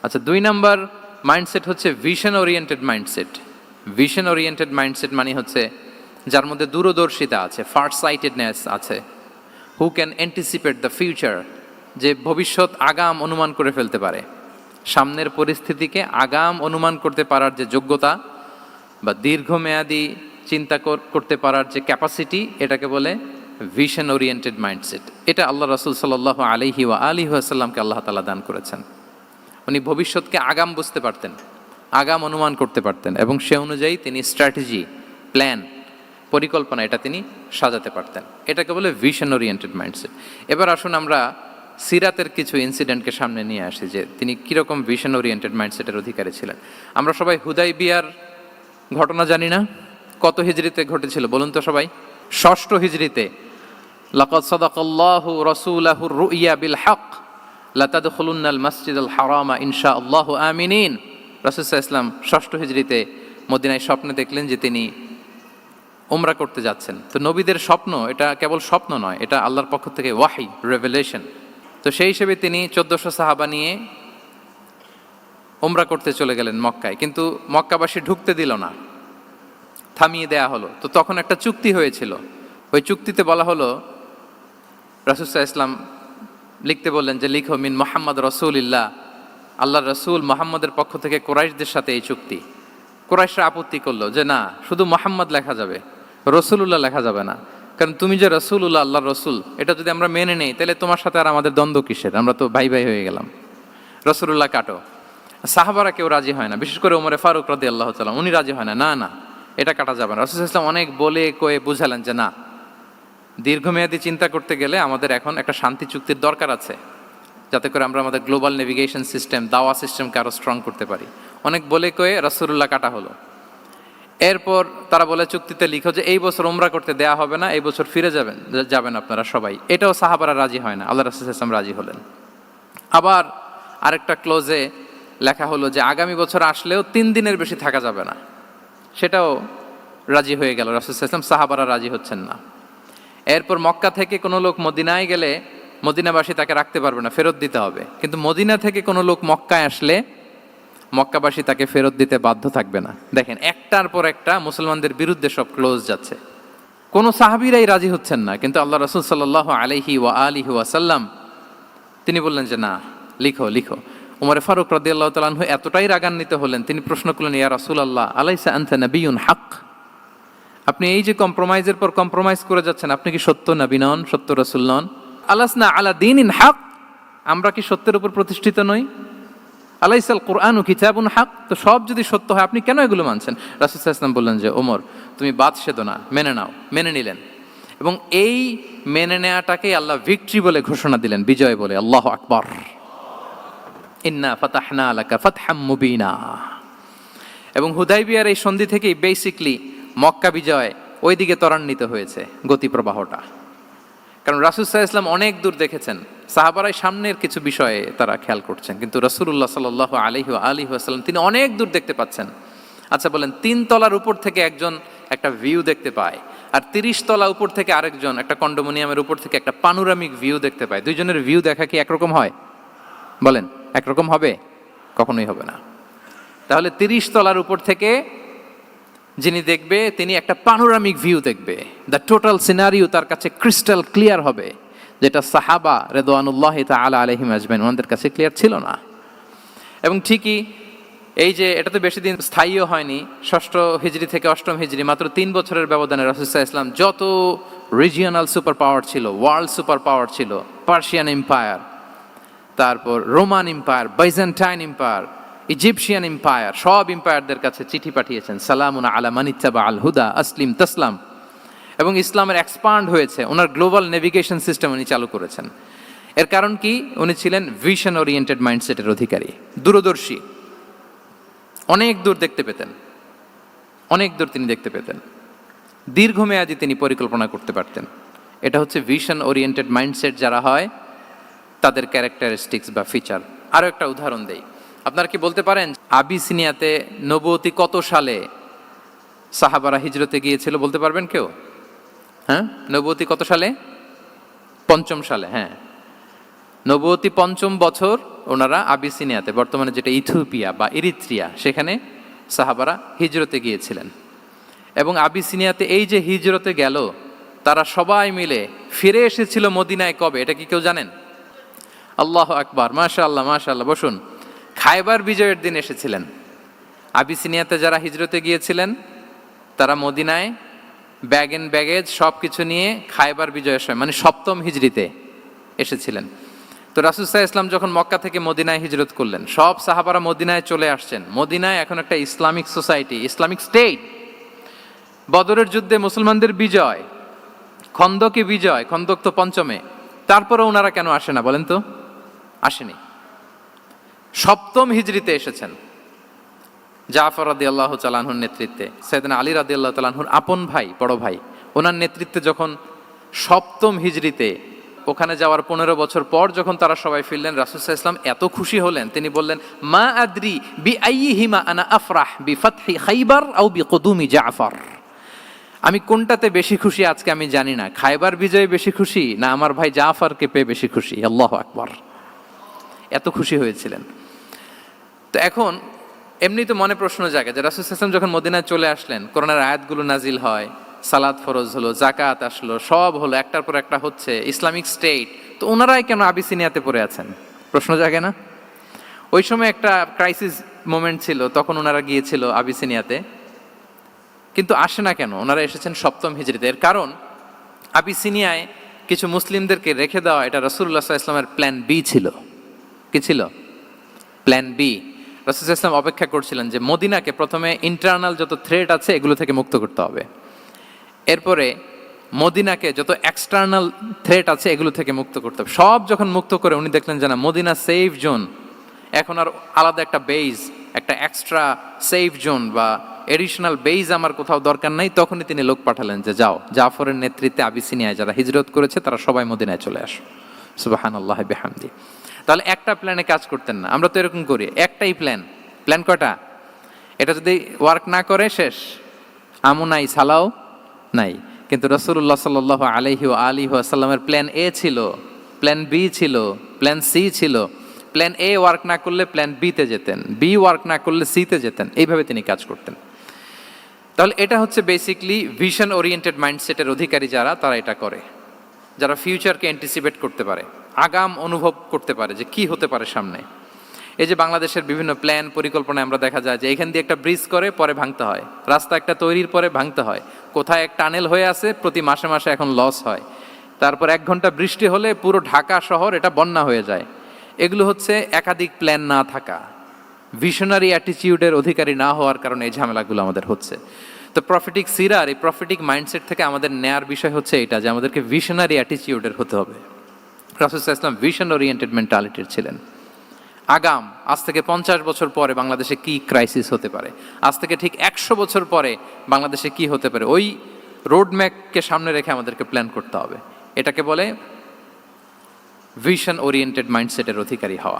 আচ্ছা, 2 number mindset হচ্ছে vision oriented mindset. Vision oriented mindset মানে হচ্ছে যার মধ্যে দূরদর্শিতা আছে, ফার সাইটেডনেস আছে, who can anticipate the future, যে ভবিষ্যৎ আগাম অনুমান করে ফেলতে পারে, সামনের পরিস্থিতিকে আগাম অনুমান করতে পারার যে যোগ্যতা বা দীর্ঘমেয়াদী চিন্তা করতে পারার যে ক্যাপাসিটি, এটাকে বলে ভিশন ওরিয়েন্টেড মাইন্ডসেট। এটা আল্লাহ রাসূল সাল্লাল্লাহু আলাইহি ওয়া আলিহি ওয়াসাল্লামকে আল্লাহ তাআলা দান করেছেন। উনি ভবিষ্যৎকে আগাম বুঝতে পারতেন, আগাম অনুমান করতে পারতেন, এবং সে অনুযায়ী তিনি স্ট্র্যাটেজি, প্ল্যান, পরিকল্পনা এটা তিনি সাজাতে পারতেন। এটাকে বলে ভিশন ওরিয়েন্টেড মাইন্ডসেট। এবার আসুন আমরা সিরাতের কিছু ইনসিডেন্টকে সামনে নিয়ে আসি যে তিনি কীরকম ভিশন ওরিয়েন্টেড মাইন্ডসেটের অধিকারী ছিলেন। আমরা সবাই হুদাইবিয়ার ঘটনা জানি না? কত হিজরিতে ঘটেছিল বলুন তো সবাই? 6ষ্ঠ হিজরিতে। লাকাদ সাদাকাল্লাহু রাসূলাহুর রুইয়া বিল হক লাতাদখুলুন্নাল মাসজিদাল হারামা ইনশাআল্লাহু আমিনিন। রাসূল সাল্লাল্লাহু আলাইহি ওয়াসাল্লাম 6ষ্ঠ হিজরিতে মদিনায় স্বপ্নে দেখলেন যে তিনি উমরা করতে যাচ্ছেন। তো নবীদের স্বপ্ন এটা কেবল স্বপ্ন নয়, এটা আল্লাহর পক্ষ থেকে ওয়াহি, রেভেলেশন। তো সেই হিসেবে তিনি 1400 সাহাবা নিয়ে উমরা করতে চলে গেলেন মক্কায়, কিন্তু মক্কাবাসী ঢুকতে দিল না, থামিয়ে দেয়া হলো। তো তখন একটা চুক্তি হয়েছিল, ওই চুক্তিতে বলা হলো, রাসূল সাল্লাল্লাহু আলাইহি ওয়াসাল্লাম লিখতে বললেন যে লিখো মিন মুহাম্মদ রাসূলিল্লাহ, আল্লাহর রাসূল মুহাম্মদের পক্ষ থেকে কুরাইশদের সাথে এই চুক্তি। কুরাইশরা আপত্তি করলো যে না, শুধু মুহাম্মদ লেখা যাবে, রাসূলুল্লাহ লেখা যাবে না, কারণ তুমি যে রাসূলুল্লাহ, আল্লাহর রাসূল, এটা যদি আমরা মেনে নেই তাহলে তোমার সাথে আর আমাদের দ্বন্দ্ব কিসের, আমরা তো ভাই ভাই হয়ে গেলাম, রাসূলুল্লাহ কাটো। সাহাবারা কেউ রাজি হয় না, বিশেষ করে ওমরে ফারুক রাদিয়াল্লাহু তাআলা, উনি রাজি হয় না, না না এটা কাটা যাবে না। রাসূল সাল্লাল্লাহু আলাইহি ওয়াসাল্লাম অনেক বলে কয়ে বুঝালেন যে না, দীর্ঘমেয়াদী চিন্তা করতে গেলে আমাদের এখন একটা শান্তি চুক্তির দরকার আছে, যাতে করে আমরা আমাদের গ্লোবাল নেভিগেশন সিস্টেম, দাওয়া সিস্টেমকে আরও স্ট্রং করতে পারি। অনেক বলে কয়ে রাসূলুল্লাহ কাটা হলো। এরপর তারা বলে চুক্তিতে লিখো যে এই বছর উমরা করতে দেয়া হবে না, এই বছর ফিরে যাবেন আপনারা সবাই। এটাও সাহাবারা রাজি হয় না, আল্লাহ রাসূল সাল্লাল্লাহু আলাইহি ওয়াসাল্লাম রাজি হলেন। আবার আরেকটা ক্লোজে লেখা হলো যে আগামী বছর আসলেও 3 দিনের বেশি থাকা যাবে না, সেটাও রাজি হয়ে গেল রাসূল সাল্লাল্লাহু আলাইহি ওয়াসাল্লাম, সাহাবারা রাজি হচ্ছেন না। এরপর মক্কা থেকে কোনো লোক মদিনায় গেলে মদিনাবাসী তাকে রাখতে পারবে না, ফেরত দিতে হবে। কিন্তু মদিনা থেকে কোনো লোক মক্কায় আসলে মক্কাবাসী তাকে ফেরত দিতে বাধ্য থাকবে না। দেখেন, একটার পর একটা মুসলমানদের বিরুদ্ধে সব ক্লোজ যাচ্ছে, কোনো সাহাবীরাই রাজি হচ্ছেন না। কিন্তু আল্লাহ রাসূল সাল্লাল্লাহু আলাইহি ওয়া আলিহি ওয়াসাল্লাম তিনি বললেন যে না, লিখো লিখো। উমর ফারুক রাদিয়াল্লাহু তাআলা আনহু এতটাই রাগান্বিত হলেন, তিনি প্রশ্ন করলেন, ইয়া রাসূলুল্লাহ, আলাইসা আনতা নাবিয়্যুন হক, আপনি এই যে কম্প্রোমাইজের পর কম্প্রোমাইজ করে যাচ্ছেন, আপনি কি সত্য নবী নন, সত্য রাসূল নন? আলাসনা আলা দীনিন হক, আমরা কি সত্যের উপর প্রতিষ্ঠিত নই? আলাইসাল কুরআনু কিতাবুন হক, তো সব যদি সত্য হয় আপনি কেন এগুলো মানছেন? রাসূল সাল্লাল্লাহু আলাইহি ওয়াসাল্লাম বললেন যে ওমর, তুমি বাদশাহ না, মেনে নাও। মেনে নিলেন, এবং এই মেনে নেওয়াটাকেই আল্লাহ ভিক্টরি বলে ঘোষণা দিলেন, বিজয় বলে। আল্লাহু আকবার। ইন্না ফাতাহনা লাকা ফাতহাম মুবিনা। এবং হুদাইবিয়ার এই সন্ধি থেকেই বেসিকলি মক্কা বিজয় ওইদিকে ত্বরান্বিত হয়েছে গতি প্রবাহটা। কারণ রাসূল সাল্লাল্লাহু আলাইহি ওয়াসাল্লাম অনেক দূর দেখেছেন, সাহাবারাই সামনের কিছু বিষয়ে তারা খেয়াল করছেন, কিন্তু রাসূলুল্লাহ সাল্লাল্লাহু আলাইহি ওয়া আলিহি ওয়াসাল্লাম তিনি অনেক দূর দেখতে পাচ্ছেন। আচ্ছা বলেন, 3 তলার উপর থেকে একজন একটা ভিউ দেখতে পায়, আর 30 তলা উপর থেকে আরেকজন একটা কন্ডোমিনিয়ামের উপর থেকে একটা পানোরামিক ভিউ দেখতে পায়, দুইজনের ভিউ দেখা কি একরকম হয়? বলেন, একরকম হবে? কখনোই হবে না। তাহলে 30 তলার উপর থেকে যিনি দেখবে তিনি একটা পানোরামিক ভিউ দেখবে, দ্য টোটাল সিনারিও তার কাছে ক্রিস্টাল ক্লিয়ার হবে, যেটা সাহাবা রিদওয়ানুল্লাহি তাআলা আলাইহিম আজমাইন ওনাদের কাছে ক্লিয়ার ছিল না। এবং ঠিকই এই যে এটা তো বেশি দিন স্থায়ীও হয়নি, 6ষ্ঠ হিজরি থেকে 8ম হিজরি, মাত্র 3 বছরের ব্যবধানে রাসূল সাল্লাল্লাহু আলাইহি ওয়াসাল্লাম যত রিজিওনাল সুপার পাওয়ার ছিল, ওয়ার্ল্ড সুপার পাওয়ার ছিল, পার্সিয়ান এম্পায়ার, তারপর Roman empire, Byzantine empire, Egyptian empire, সব এম্পায়ারদের কাছে চিঠি পাঠিয়েছেন, সালামুন আলা মান ইত্তাবা আল হুদা আসলিম তাসলাম। এবং ইসলামের এক্সপান্ড হয়েছে, ওনার গ্লোবাল নেভিগেশন সিস্টেম উনি চালু করেছেন। এর কারণ কি? উনি ছিলেন ভিশন ওরিয়েন্টেড মাইন্ডসেটের অধিকারী, দূরদর্শী, অনেক দূর দেখতে পেতেন, অনেক দূর তিনি দেখতে পেতেন, দীর্ঘমেয়াদী তিনি পরিকল্পনা করতে পারতেন। এটা হচ্ছে ভিশন ওরিয়েন্টেড মাইন্ডসেট যারা হয় তাদের ক্যারেক্টারিস্টিক্স বা ফিচার। আরও একটা উদাহরণ দেই, আপনারা কি বলতে পারেন আবিসিনিয়াতে নবুয়তি কত সালে সাহাবারা হিজরতে গিয়েছিল? বলতে পারবেন কেউ? হ্যাঁ, নবুয়তি কত সালে? 5ম সালে। হ্যাঁ, নবুয়তি পঞ্চম বছর ওনারা আবিসিনিয়াতে, বর্তমানে যেটা ইথিওপিয়া বা ইরিত্রিয়া, সেখানে সাহাবারা হিজরতে গিয়েছিলেন। এবং আবিসিনিয়াতে এই যে হিজরতে গেল, তারা সবাই মিলে ফিরে এসেছিল মদিনায় কবে, এটা কি কেউ জানেন? আল্লাহ আকবার, মাশাআল্লাহ মাশাআল্লাহ। বসুন। খায়বার বিজয়ের দিন এসেছিলেন। আবিসিনিয়াতে যারা হিজরতে গিয়েছিলেন তারা মদিনায় ব্যাগ এন্ড ব্যাগেজ সব কিছু নিয়ে খায়বার বিজয়ের সময়, মানে সপ্তম হিজরিতে এসেছিলেন। তো রাসূল সাল্লাল্লাহু আলাইহি ওয়াসাল্লাম যখন মক্কা থেকে মদিনায় হিজরত করলেন, সব সাহাবারা মদিনায় চলে আসছেন। মদিনায় এখন একটা ইসলামিক সোসাইটি, ইসলামিক স্টেট। বদরের যুদ্ধে মুসলমানদের বিজয়, খন্দকে বিজয়, খন্দক তো পঞ্চমে। তারপরে ওনারা কেন আসে না বলেন তো? আসেনি। সপ্তম হিজরিতে এসেছেন। জাফর রাদিয়াল্লাহু তাআলা আনহুর নেতৃত্বে, সাইয়েদনা আলী রাদিয়াল্লাহু তাআলা আনহুর আপন ভাই, বড় ভাই, ওনার নেতৃত্বে যখন সপ্তম হিজরিতে, ওখানে যাওয়ার 15 বছর পর যখন তারা সবাই ফিরলেন, রাসূল সাল্লাল্লাহু আলাইহি ওয়াসাল্লাম এত খুশি হলেন, তিনি বললেন, মা আদরি বিআইয়িহিমা আনা আফরাহ বিফাতহি খাইবার আও বিকুদুমি জাফর। আমি কোনটাতে বেশি খুশি আজকে আমি জানি না, খায়বার বিজয়ে বেশি খুশি না আমার ভাই জাফরকে পেয়ে বেশি খুশি। আল্লাহু আকবার। এত খুশি হয়েছিলেন। তো এখন এমনি তো মনে প্রশ্ন জাগে যে রাসূল সাল্লাল্লাহু আলাইহি ওয়াসাল্লাম যখন মদিনায় চলে আসলেন, কোরআনের আয়াতগুলো নাজিল হয়, সালাত ফরজ হলো, জাকাত আসলো, সব হলো, একটার পর একটা হচ্ছে, ইসলামিক স্টেট, তো ওনারাই কেন আবিসিনিয়াতে পড়ে আছেন? প্রশ্ন জাগে না? ওই সময় একটা ক্রাইসিস মোমেন্ট ছিল, তখন ওনারা গিয়েছিল আবিসিনিয়াতে, কিন্তু আসে না কেন? ওনারা এসেছেন সপ্তম হিজরিতে। এর কারণ আবিসিনিয়ায় কিছু মুসলিমদেরকে রেখে দেওয়া, এটা রাসূলুল্লাহ সাল্লাল্লাহু আলাইহি ওয়াসাল্লামের প্ল্যান বি ছিল। কি ছিল? Plan B. রাসূল সাল্লাল্লাহু আলাইহি ওয়াসাল্লাম অপেক্ষা করছিলেন যে মদিনাকে প্রথমে ইন্টারনাল যত থ্রেট আছে এগুলো থেকে মুক্ত করতে হবে, এরপরে মদিনাকে যত এক্সটার্নাল থ্রেট আছে এগুলো থেকে মুক্ত করতে হবে। সব যখন মুক্ত করে উনি দেখলেন যে না, মদিনা সেফ জোন, এখন আর আলাদা একটা বেজ, একটা এক্সট্রা সেফ জোন বা এডিশনাল বেজ আমার কোথাও দরকার নাই, তখনই তিনি লোক পাঠালেন যে যাও, জাফরের নেতৃত্বে আবিসিনিয়ায় যারা হিজরত করেছে তারা সবাই মদিনায় চলে আসো। সুবহানাল্লাহি বিহামদি। তাহলে একটা প্ল্যানে কাজ করতেন না। আমরা তো এরকম করি, একটাই প্ল্যান। প্ল্যান কয়টা? এটা যদি ওয়ার্ক না করে শেষ, আমু নাই, সালাও নাই। কিন্তু রাসূলুল্লাহ সাল্লাল্লাহু আলাইহি ওয়া আলিহি ওয়াসাল্লামের প্ল্যান এ ছিল, প্ল্যান বি ছিল, প্ল্যান সি ছিল। প্ল্যান এ ওয়ার্ক না করলে প্ল্যান বিতে যেতেন, বি ওয়ার্ক না করলে সিতে যেতেন, এইভাবে তিনি কাজ করতেন। তাহলে এটা হচ্ছে বেসিকলি ভিশন ওরিয়েন্টেড মাইন্ডসেটের অধিকারী যারা, তারা এটা করে, যারা ফিউচারকে অ্যান্টিসিপেট করতে পারে, আগাম অনুভব করতে পারে যে কি হতে পারে সামনে। এই যে বাংলাদেশের বিভিন্ন প্ল্যান পরিকল্পনায় আমরা দেখা যায় যে এখান দিয়ে একটা ব্রিজ করে পরে ভাঙতে হয়, রাস্তা একটা তৈরির পরে ভাঙতে হয়, কোথায় এক টানেল হয়ে আছে প্রতি মাসে মাসে এখন লস হয়, তারপর 1 ঘন্টা বৃষ্টি হলে পুরো ঢাকা শহর এটা বন্যা হয়ে যায়। এগুলো হচ্ছে একাধিক প্ল্যান না থাকা, ভিশনারি অ্যাটিটিউডের অধিকারী না হওয়ার কারণে এই ঝামেলাগুলো আমাদের হচ্ছে। তো প্রফেটিক সিরার এই প্রফেটিক মাইন্ডসেট থেকে আমাদের নেয়ার বিষয় হচ্ছে এটা, যে আমাদেরকে ভিশনারি অ্যাটিটিউডের হতে হবে। রাসূল সাল্লাল্লাহু আলাইহি ওয়াসাল্লাম ভিশন ওরিয়েন্টেড মেন্টালিটির ছিলেন। আগাম, আজ থেকে 50 বছর পরে বাংলাদেশে কি ক্রাইসিস হতে পারে, আজ থেকে ঠিক 100 বছর পরে বাংলাদেশে কি হতে পারে, ওই রোডম্যাপকে সামনে রেখে আমাদেরকে প্ল্যান করতে হবে। এটাকে বলে ভিশন ওরিয়েন্টেড মাইন্ডসেটের অধিকারী হওয়া।